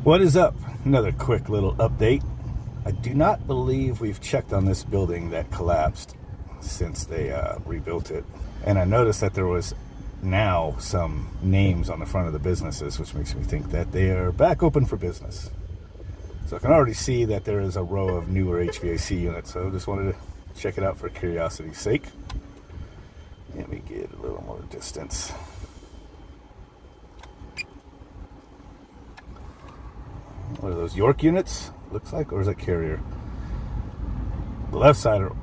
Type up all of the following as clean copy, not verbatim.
What is up? Another quick little update. I do not believe we've checked on this building that collapsed since they rebuilt it. And I noticed that there was now some names on the front of the businesses, which makes me think that they are back open for business. So I can already see that there is a row of newer HVAC units. So I just wanted to check it out for curiosity's sake. Let me get a little more distance. What are those, York units? Looks like, or is it Carrier? The left side are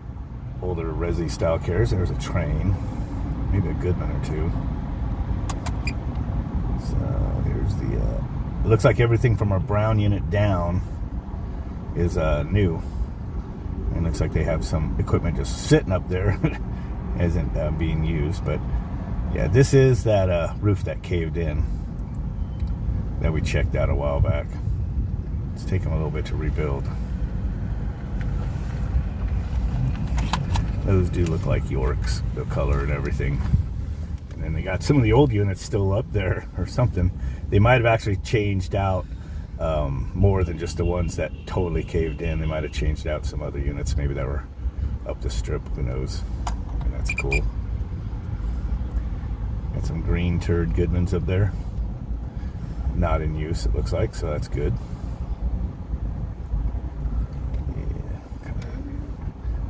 older Resi style Carriers. There's a Train, maybe a Goodman or two. So here's the. It looks like everything from our brown unit down is new. And it looks like they have some equipment just sitting up there, isn't being used. But yeah, this is that roof that caved in that we checked out a while back. It's taken a little bit to rebuild. Those do look like Yorks, the color and everything. And then they got some of the old units still up there or something. They might have actually changed out more than just the ones that totally caved in. They might have changed out some other units, maybe that were up the strip, who knows. And that's cool. Got some green turd Goodmans up there. Not in use, it looks like, so that's good.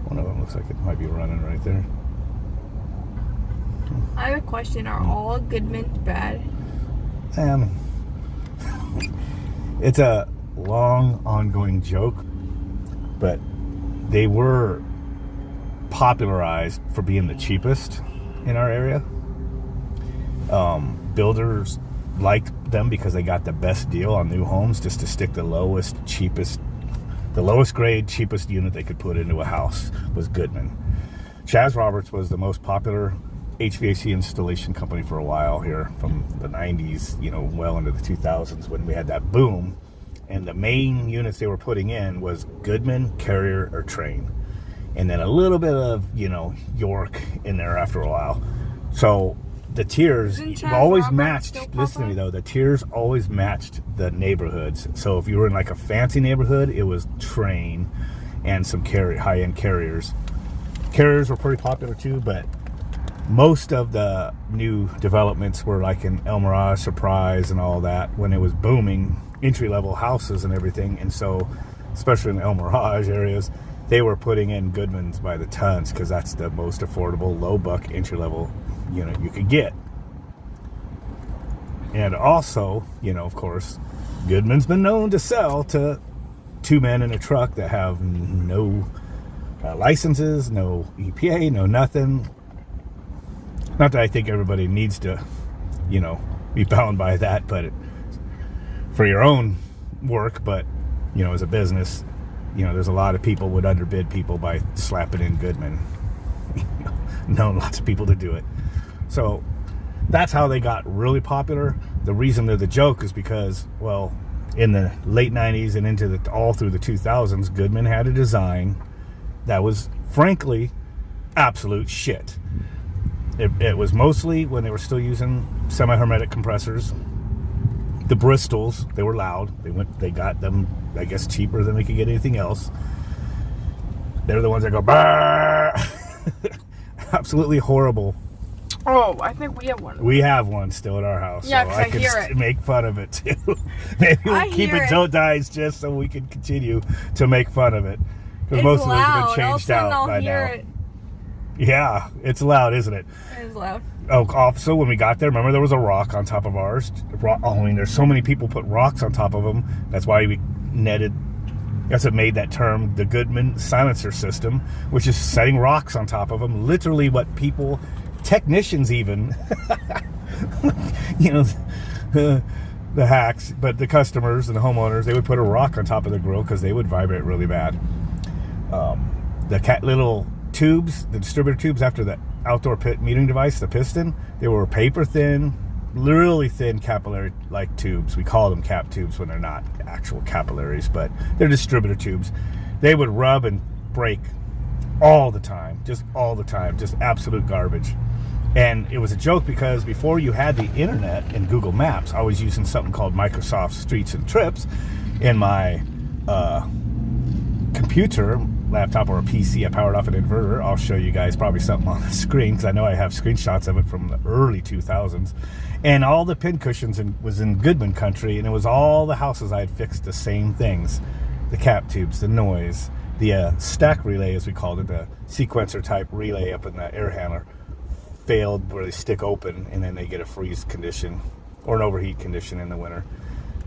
One of them looks like it might be running right there. I have a question. Are all Goodmans bad? It's a long, ongoing joke, but they were popularized for being the cheapest in our area. Builders liked them because they got the best deal on new homes, just to stick the lowest, cheapest. The lowest grade, cheapest unit they could put into a house was Goodman. Chaz Roberts was the most popular HVAC installation company for a while here from the 90s, well into the 2000s when we had that boom. And the main units they were putting in was Goodman, Carrier, or Train. And then a little bit of, York in there after a while. So the tiers always matched. Listen to me though, the tiers always matched the neighborhoods. So if you were in like a fancy neighborhood, it was Train and some high-end Carriers. Carriers were pretty popular too, but most of the new developments were like in El Mirage, Surprise, and all that when it was booming, entry-level houses and everything. And so, especially in the El Mirage areas, they were putting in Goodmans by the tons because that's the most affordable, low-buck, entry-level unit you could get. And also, of course, Goodman's been known to sell to two men in a truck that have no licenses, no EPA, no nothing. Not that I think everybody needs to, be bound by that, but for your own work, but, as a business, there's a lot of people would underbid people by slapping in Goodman. Known lots of people to do it. So that's how they got really popular. The reason they're the joke is because, in the late 90s and into all through the 2000s, Goodman had a design that was, frankly, absolute shit. It was mostly when they were still using semi-hermetic compressors. The Bristols, they were loud. They got them, I guess, cheaper than they could get anything else. They're the ones that go, bah! Absolutely horrible. Oh, I think we have one. We have one still at our house. Yeah, so I can hear it. Make fun of it too. Maybe we'll keep it till it dies just so we can continue to make fun of it. Because most of those have been changed out by now. It. Yeah, it's loud, isn't it? It is loud. Oh, also, when we got there, remember there was a rock on top of ours? There's so many people put rocks on top of them. That's why we netted. That's what made that term the Goodman silencer system, which is setting rocks on top of them. Literally what people, technicians even, the hacks, but the customers and the homeowners, they would put a rock on top of the grill because they would vibrate really bad. The little tubes, the distributor tubes after the outdoor pit metering device, the piston, they were paper thin, really thin capillary-like tubes. We call them cap tubes when they're not actual capillaries, but they're distributor tubes. They would rub and break all the time, just absolute garbage. And it was a joke because before you had the internet and Google Maps, I was using something called Microsoft Streets and Trips in my computer, laptop, or a PC. I powered off an inverter. I'll show you guys probably something on the screen because I know I have screenshots of it from the early 2000s. And all the pin cushions was in Goodman country, and it was all the houses I had fixed the same things. The cap tubes, the noise, the stack relay, as we called it, the sequencer type relay up in the air handler, failed where they stick open and then they get a freeze condition or an overheat condition in the winter.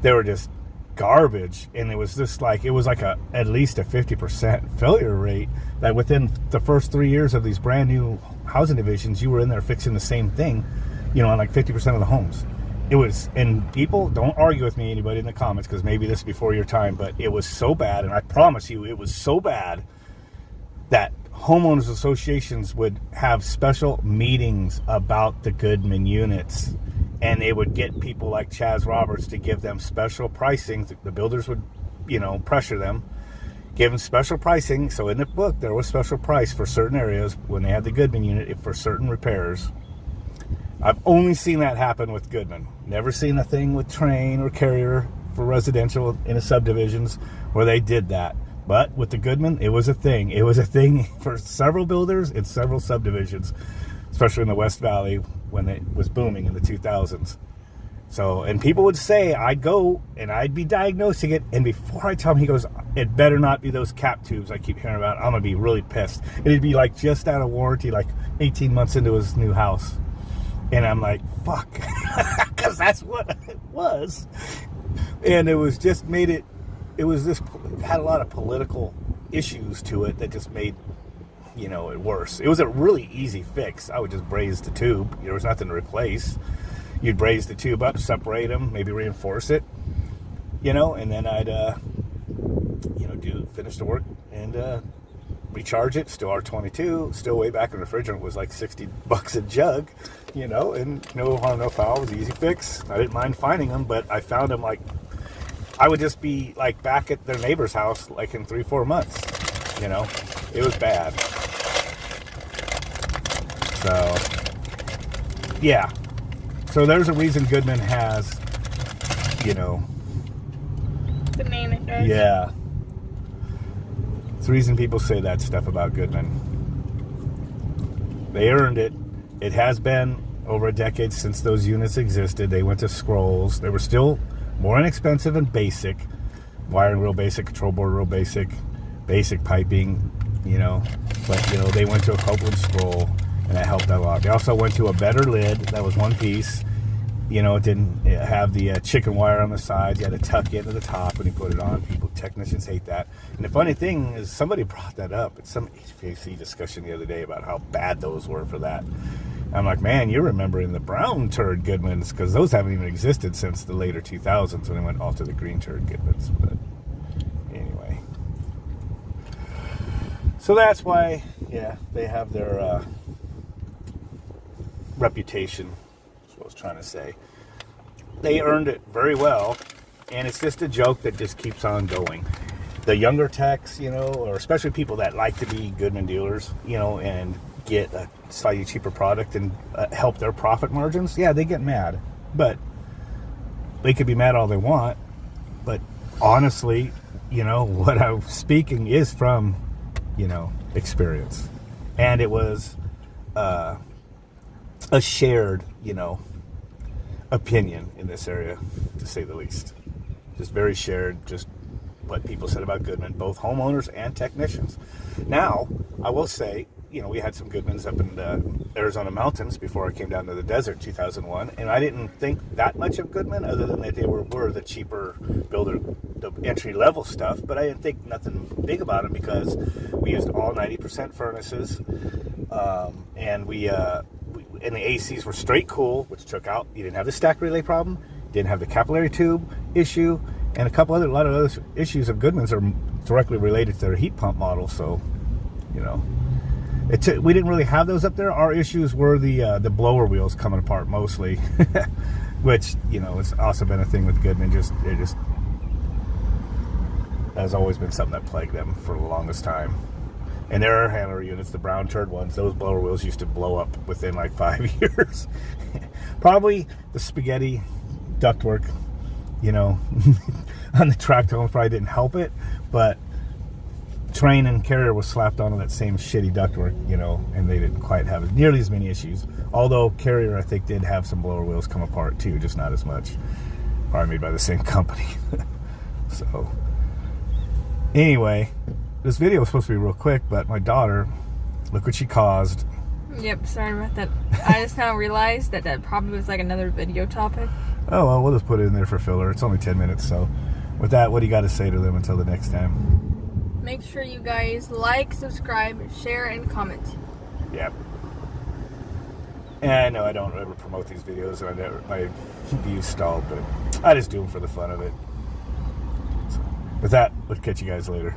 They were just garbage, and it was just like, it was like at least a 50% failure rate, that within the first 3 years of these brand new housing divisions, you were in there fixing the same thing, on like 50% of the homes. It was, and people, don't argue with me, anybody in the comments, because maybe this is before your time, but it was so bad, and I promise you, it was so bad that homeowners associations would have special meetings about the Goodman units, and they would get people like Chaz Roberts to give them special pricing. The builders would, pressure them, give them special pricing. So in the book, there was special price for certain areas when they had the Goodman unit for certain repairs. I've only seen that happen with Goodman. Never seen a thing with Train or Carrier for residential in the subdivisions where they did that. But with the Goodman, it was a thing. It was a thing for several builders in several subdivisions, especially in the West Valley when it was booming in the 2000s. So, and people would say, I'd go and I'd be diagnosing it, and before I tell him, he goes, it better not be those cap tubes I keep hearing about. I'm going to be really pissed. It'd be like just out of warranty, like 18 months into his new house. And I'm like, fuck, because that's what it was. And it was just made it, it had a lot of political issues to it that just made, it worse. It was a really easy fix. I would just braze the tube. There was nothing to replace. You'd braze the tube up, separate them, maybe reinforce it, and then I'd, finish the work and recharge it. Still R22, still way back in the refrigerant was like $60 a jug, and no harm, no foul. It was an easy fix. I didn't mind finding them, but I found them like, I would just be like back at their neighbor's house like in 3-4 months. It was bad. So, yeah. So there's a reason Goodman has, the name it does. Yeah. It's the reason people say that stuff about Goodman. They earned it. It has been over a decade since those units existed. They went to scrolls. They were still more inexpensive and basic. Wiring real basic, control board real basic piping, But, they went to a Copeland scroll, and that helped out a lot. They also went to a better lid that was one piece. It didn't have the chicken wire on the sides. You had to tuck it into the top when you put it on. Technicians hate that. And the funny thing is, somebody brought that up at some HVAC discussion the other day about how bad those were for that. I'm like, man, you're remembering the brown turd Goodmans, because those haven't even existed since the later 2000s when they went off to the green turd Goodmans. But anyway. So that's why, they have their reputation, is what I was trying to say. They earned it very well, and it's just a joke that just keeps on going. The younger techs, or especially people that like to be Goodman dealers, and get a slightly cheaper product and help their profit margins, they get mad. But they could be mad all they want. But honestly, what I'm speaking is from, experience. And it was a shared, opinion in this area, to say the least. Just very shared, just what people said about Goodman, both homeowners and technicians. Now, I will say, we had some Goodmans up in the Arizona mountains before I came down to the desert in 2001, and I didn't think that much of Goodman, other than that they were the cheaper builder, the entry-level stuff, but I didn't think nothing big about them because we used all 90% furnaces, and and the ACs were straight cool, which took out, you didn't have the stack relay problem, didn't have the capillary tube issue, and a lot of other issues of Goodman's are directly related to their heat pump model, so, we didn't really have those up there. Our issues were the blower wheels coming apart mostly, which, it's also been a thing with Goodman. It just has always been something that plagued them for the longest time. And there are handler units, the brown turd ones. Those blower wheels used to blow up within like 5 years. Probably the spaghetti ductwork, you know, on the tractor probably didn't help it, but Train and Carrier was slapped onto that same shitty ductwork, you know, and they didn't quite have nearly as many issues. Although Carrier, I think, did have some blower wheels come apart too, just not as much. Probably made by the same company. So, anyway, this video was supposed to be real quick, but my daughter, look what she caused. Yep, sorry about that. I just now realized that probably was like another video topic. Oh, well, we'll just put it in there for filler. It's only 10 minutes, so with that, what do you got to say to them until the next time? Make sure you guys like, subscribe, share, and comment. Yep. And I know I don't ever promote these videos, and my views stalled, but I just do them for the fun of it. So, with that, we'll catch you guys later.